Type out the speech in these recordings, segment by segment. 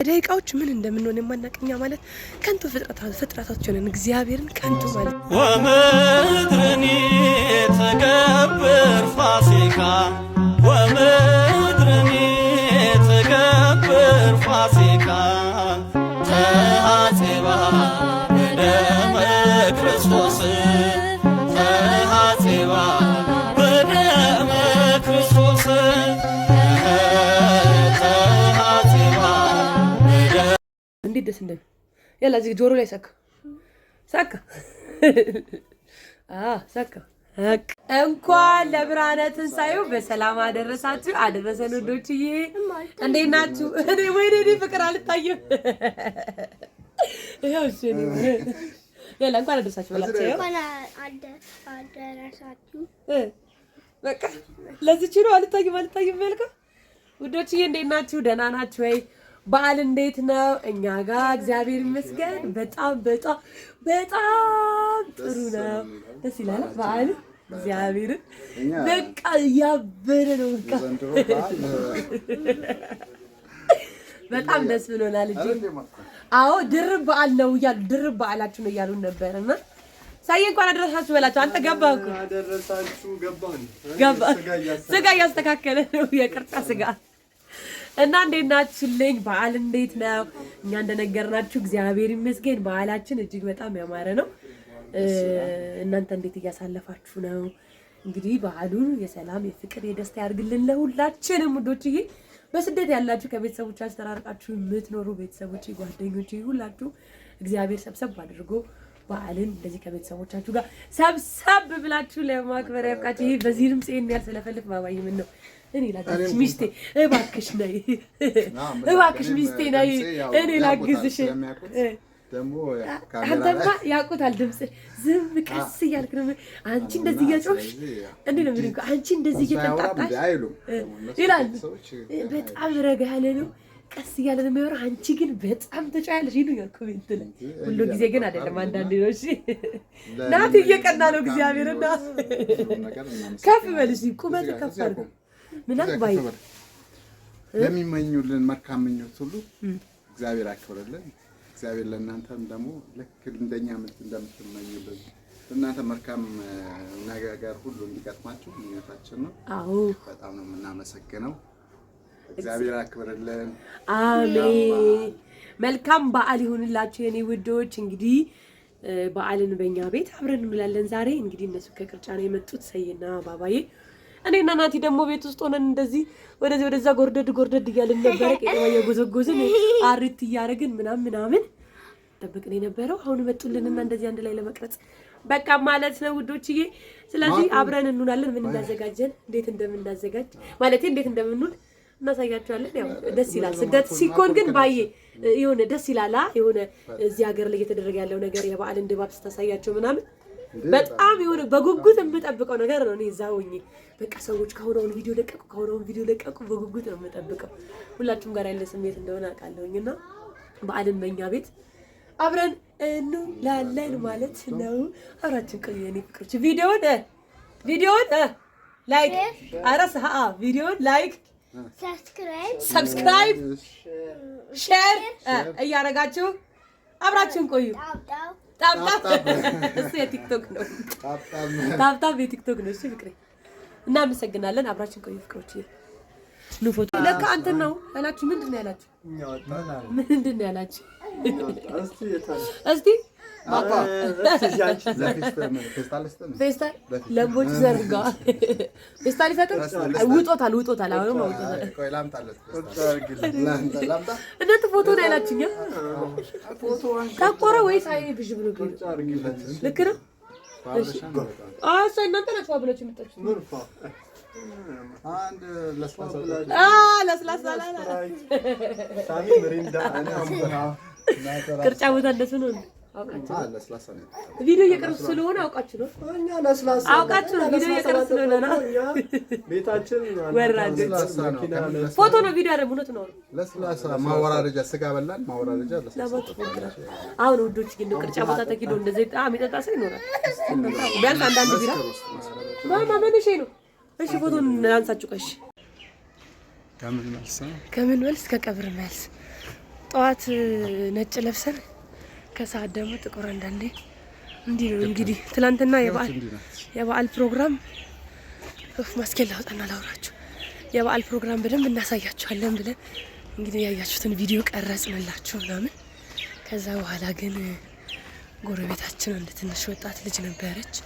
ደቂቃዎች ምን እንደምንሆን የማናቀኛ ማለት ከንቱ ፍጥረታቶች ነን። እግዚአብሔርን ከንቱ ማለት ወምድርኒ ተገብር ፋሲካ ወምድርኒ ተገብር ፋሲካ ተሐጽባ በደመ ክርስቶስ ተሐጽባ በደመ ክርስቶስ እንዴት ደስ እንደም ያላ እዚህ ጆሮ ላይ ሰካ ሰካ እንኳን ለብርሃነ ትንሣኤው በሰላም አደረሳችሁ አደረሰን። ወዶችዬ እንዴት ናችሁ? እኔ ወይኔ ፍቅር አልታየም። ይኸው እሺ ያላ እንኳን አደረሳችሁ በላችሁ። አደረሳችሁ በቃ ለዚህ ነው አልታየም መልካ። ወዶችዬ እንዴት ናችሁ? ደህና ናችሁ ወይ? በዓል እንዴት ነው? እኛ ጋር እግዚአብሔር ይመስገን በጣም ጥሩ ነው። ደስ ይላል በዓል እግዚአብሔር በቃ ያበረ ነው። በጣም ደስ ብሎናል እንጂ አዎ ድርብ በዓል ነው እያሉ ድርብ በዓላችሁ ነው እያሉን ነበርና ሳይ እንኳን አደረሳችሁ በላችሁ። አንተ ገባህ እኮ አደረሳችሁ ገባ ስጋ እያስተካከለ ነው የቅርጫ ስጋ እና እንዴት ናችሁልኝ? በዓል እንዴት ነው? እኛ እንደነገርናችሁ እግዚአብሔር ይመስገን በዓላችን እጅግ በጣም ያማረ ነው። እናንተ እንዴት እያሳለፋችሁ ነው? እንግዲህ በዓሉን የሰላም የፍቅር የደስታ ያድርግልን ለሁላችንም ውዶችዬ። በስደት ያላችሁ ከቤተሰቦቻችሁ ተራርቃችሁ የምትኖሩ ቤተሰቦቼ፣ ጓደኞቼ ሁላችሁ እግዚአብሔር ሰብሰብ አድርጎ በዓልን እንደዚህ ከቤተሰቦቻችሁ ጋር ሰብሰብ ብላችሁ ለማክበር ያብቃችሁ። ይሄ በዚህ ድምጽ ይሄን ያህል ስለፈልፍ ባባዬ ምን ነው እኔ ላግዝሽ ሚስቴ፣ እባክሽ ነይ፣ እባክሽ ሚስቴ ነይ፣ እኔ ላግዝሽ። አንተማ ያውቁታል ድምጽ ዝም ቀስ እያልክ ነው። አንቺ እንደዚህ እያጮሽ እንዴ ነው የሚሉኝ። አንቺ እንደዚህ እየተጣጣሽ ይላል። በጣም ረጋ ያለ ነው፣ ቀስ እያለ ነው የሚያወራው። አንቺ ግን በጣም ተጫያለሽ ይሉኛል ኮሜንት ላይ። ሁሉ ጊዜ ግን አይደለም፣ አንዳንዴ ነው። እሺ ናት እየቀና ነው እግዚአብሔርና ከፍ በልሽ፣ ቁመት ከፍ አድርገው ምናምን ባይ ለሚመኙልን መልካም ምኞት ሁሉ እግዚአብሔር ያክብርልን። እግዚአብሔር ለእናንተም ደግሞ ልክ እንደኛ እንደምትመኙልን እናንተ መልካም ነገር ሁሉ እንዲገጥማችሁ ምኞታችን ነው። አዎ በጣም ነው የምናመሰግነው። እግዚአብሔር ያክብርልን። አሜን። መልካም በዓል ይሁንላችሁ የኔ ውዶች። እንግዲህ በዓልን በእኛ ቤት አብረን እንምላለን ዛሬ። እንግዲህ እነሱ ከቅርጫ ነው የመጡት ሰይና ባባዬ። እኔና ናቲ ደግሞ ቤት ውስጥ ሆነን እንደዚህ ወደዚህ ወደዛ ጎርደድ እያልን ነበረ። ቄጠማ እየጎዘጎዝን አሪት እያደረግን ምናምን ጠብቅን የነበረው። አሁን መጡልንና እንደዚህ አንድ ላይ ለመቅረጽ በቃ ማለት ነው ውዶችዬ። ስለዚህ አብረን እንውላለን። ምን እንዳዘጋጀን እንዴት እንደምንውል እናሳያችኋለን። ያው ደስ ይላል። ስደት ሲኮን ግን ባዬ የሆነ ደስ ይላል። የሆነ እዚህ ሀገር ላይ እየተደረገ ያለው ነገር የበዓልን ድባብ ስታሳያቸው ምናምን በጣም የሆነ በጉጉት የምጠብቀው ነገር ነው። እኔ እዛው ሆኜ በቃ ሰዎች ካሁን ቪዲዮ ለቀቁ በጉጉት ነው የምጠብቀው። ሁላችሁም ጋር ያለ ስሜት እንደሆነ አውቃለሁኝና በዓልን በእኛ ቤት አብረን እንውላለን ማለት ነው። አብራችን ቆዩ የኔ ፍቅሮች። ቪዲዮን ላይክ ቪዲዮን ላይክ ሰብስክራይብ ሼር እያደረጋችሁ አብራችን ቆዩ። ታብታብ እሱ የቲክቶክ ነው። ታብታብ የቲክቶክ ነው። እሺ ፍቅሬ እናመሰግናለን። አብራችን ቆዩ ፍቅሮች። ኑ ፎቶ ለካ አንተ ነው ያላችሁ። ምንድን ነው ያላችሁ? እስቲ ፌስታል ለምቦች ዘርጋ ፌስታል ይፈጥር ውጦታል። አሁንም እናንተ ፎቶ ነው ያላችሁኛ። ታቆረ ወይስ አይኔ ብዥ ብሎ ልክ ነው? እሺ እናንተ ናችሁ አብላችሁ የምታችሁ አንድ ለስላሳ ቅርጫ ቦታ እንደሱ ነው። ቪዲዮ እየቀረጽ ስለሆነ አውቃችሁ ነው። ቪዲዮ እየቀረጽ ስለሆነ ነው። ቤታችን ወራጆች ፎቶ ነው ቪዲዮ አይደለም። እውነት ነው። ለስላሳ ማወራረጃ ስጋ በላን ማወራረጃ ለስላሳ። አሁን ውዶች ግን ቅርጫ ቦታ ተኪዶ እንደዚህ ጣም ይጠጣ ሰው ይኖራል። ቢያንስ አንዳንድ ቢራ ማማ መንሽ ነው። እሺ ፎቶን አንሳችሁ ቀሽ ከምን መልስ ከቀብር መልስ ጠዋት ነጭ ለብሰን ከሰዓት ደግሞ ጥቁር አንዳንዴ እንዲህ ነው እንግዲህ። ትላንትና የበዓል ፕሮግራም ማስኬል ላውጣና ላውራችሁ። የበዓል ፕሮግራም በደንብ እናሳያችኋለን ብለን እንግዲህ ያያችሁትን ቪዲዮ ቀረጽንላችሁ ምናምን። ከዛ በኋላ ግን ጎረቤታችን አንድ ትንሽ ወጣት ልጅ ነበረች።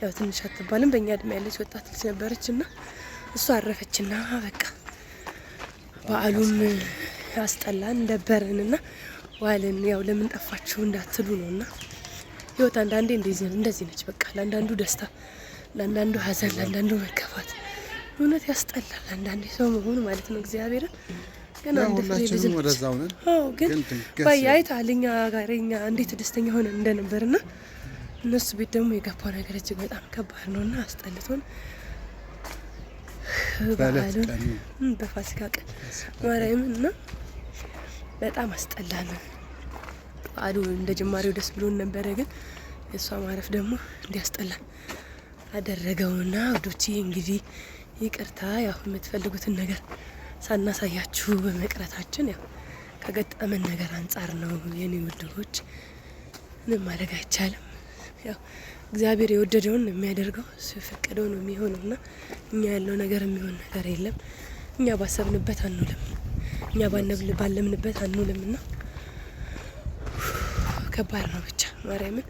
ያው ትንሽ አትባልም በእኛ እድሜ ያለች ወጣት ልጅ ነበረች እና እሷ አረፈችና በቃ በዓሉም ያስጠላን ደበረንና ዋልን። ያው ለምን ጠፋችሁ እንዳትሉ ነውና ህይወት አንዳንዴ እንደዚህ ነች። በቃ ለአንዳንዱ ደስታ፣ ለአንዳንዱ ሀዘን፣ ለአንዳንዱ መከፋት እውነት ያስጠላል አንዳንዴ ሰው መሆኑ ማለት ነው። እግዚአብሔርን ግን አንድ ፍሬ ልጅ ወደዛው ነን። ግን ባያይታል እኛ ጋር እኛ እንዴት ደስተኛ ሆነን እንደነበርና እነሱ ቤት ደግሞ የገባው ነገር እጅግ በጣም ከባድ ነውና አስጠልቶን በፋሲካ ቀን ማርያምን እና በጣም አስጠላን። በዓሉ እንደ ጅማሬው ደስ ብሎን ነበረ፣ ግን የእሷ ማረፍ ደግሞ እንዲያስጠላን አደረገውና ወዶቼ እንግዲህ ይቅርታ። ያው የምትፈልጉትን ነገር ሳናሳያችሁ በመቅረታችን ያው ከገጠመን ነገር አንጻር ነው የኔ ውድቦች። ምንም ማድረግ አይቻልም። ያው እግዚአብሔር የወደደውን ነው የሚያደርገው፣ እሱ የፈቀደው ነው የሚሆነውና እኛ ያለው ነገር የሚሆን ነገር የለም። እኛ ባሰብንበት አንውልም፣ እኛ ባለምንበት አንውልምና ከባድ ነው። ብቻ ማርያምን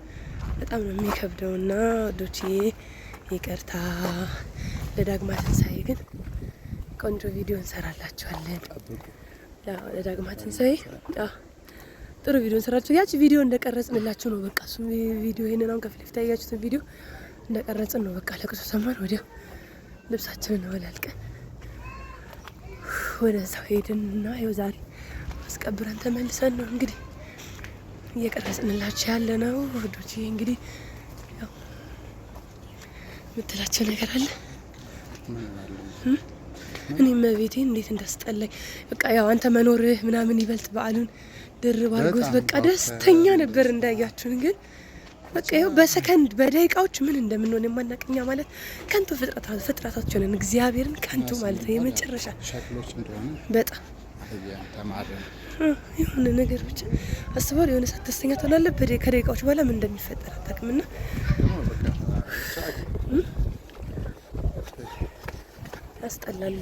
በጣም ነው የሚከብደውና ወዶቼ ይቅርታ። ለዳግማ ትንሳኤ ግን ቆንጆ ቪዲዮ እንሰራላችኋለን። ለዳግማ ትንሳኤ ጥሩ ቪዲዮ እንሰራችሁ። ያቺ ቪዲዮ እንደቀረጽንላችሁ ነው በቃ እሱ ቪዲዮ ይሄንን አሁን ከፊት ለፊት ያያችሁትን ቪዲዮ እንደቀረጽን ነው በቃ። ለቅሶ ሰማን ወዲያው ልብሳችንን አወላልቀን ወደዛው ሄድንና ይኸው ዛሬ አስቀብረን ተመልሰን ነው እንግዲህ እየቀረጽንላችሁ ያለ ነው ወዶቼ። እንግዲህ ያው የምትላቸው ነገር አለ? እኔም ቤቴ እንዴት እንዳስጠላኝ በቃ ያው አንተ መኖርህ ምናምን ይበልጥ በዓሉን ድርብ አድርጎት በቃ ደስተኛ ነበር እንዳያችሁን። ግን በቃ ይኸው በሰከንድ በደቂቃዎች ምን እንደምንሆን የማናቀኛ ማለት ከንቱ ፍጥረታቸው ነን። እግዚአብሔርን ከንቱ ማለት ነው የመጨረሻ በጣም የሆነ ነገር ብቻ አስባለሁ። የሆነ ሰዓት ደስተኛ ትሆናለህ፣ ከደቂቃዎች በኋላ ምን እንደሚፈጠር አታውቅምና ያስጠላል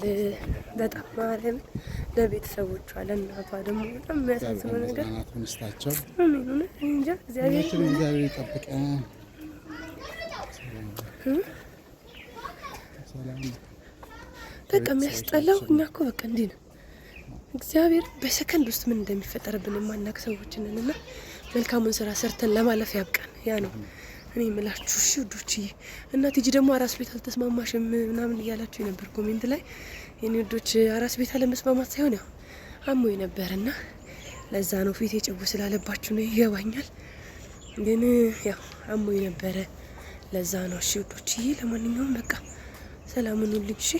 በጣም ማርያም። ለቤተሰቦቿ ለእናቷ ደግሞ በጣም የሚያሳዝነው ነገር ሚስታቸው እንጃ እግዚአብሔር ይጠብቀን። በቃ የሚያስጠላው እኛ እኮ በቃ እንዲህ ነው። እግዚአብሔር በሰከንድ ውስጥ ምን እንደሚፈጠርብን የማናውቅ ሰዎች ነን እና መልካሙን ስራ ሰርተን ለማለፍ ያብቃን። ያ ነው እኔ የምላችሁ። እሺ ውዶችዬ። እና ቲጂ ደግሞ አራስ ቤት አልተስማማሽም ምናምን እያላችሁ የነበር ኮሜንት ላይ። የኔ ውዶች አራስ ቤት አለመስማማት ሳይሆን ያው አሞኝ ነበርና ለዛ ነው ፊቴ ጭው ስላለባችሁ ነው ይገባኛል። ግን ያው አሞኝ ነበረ ለዛ ነው። እሺ ውዶችዬ። ለማንኛውም በቃ ሰላም ሁኑልኝ። እሺ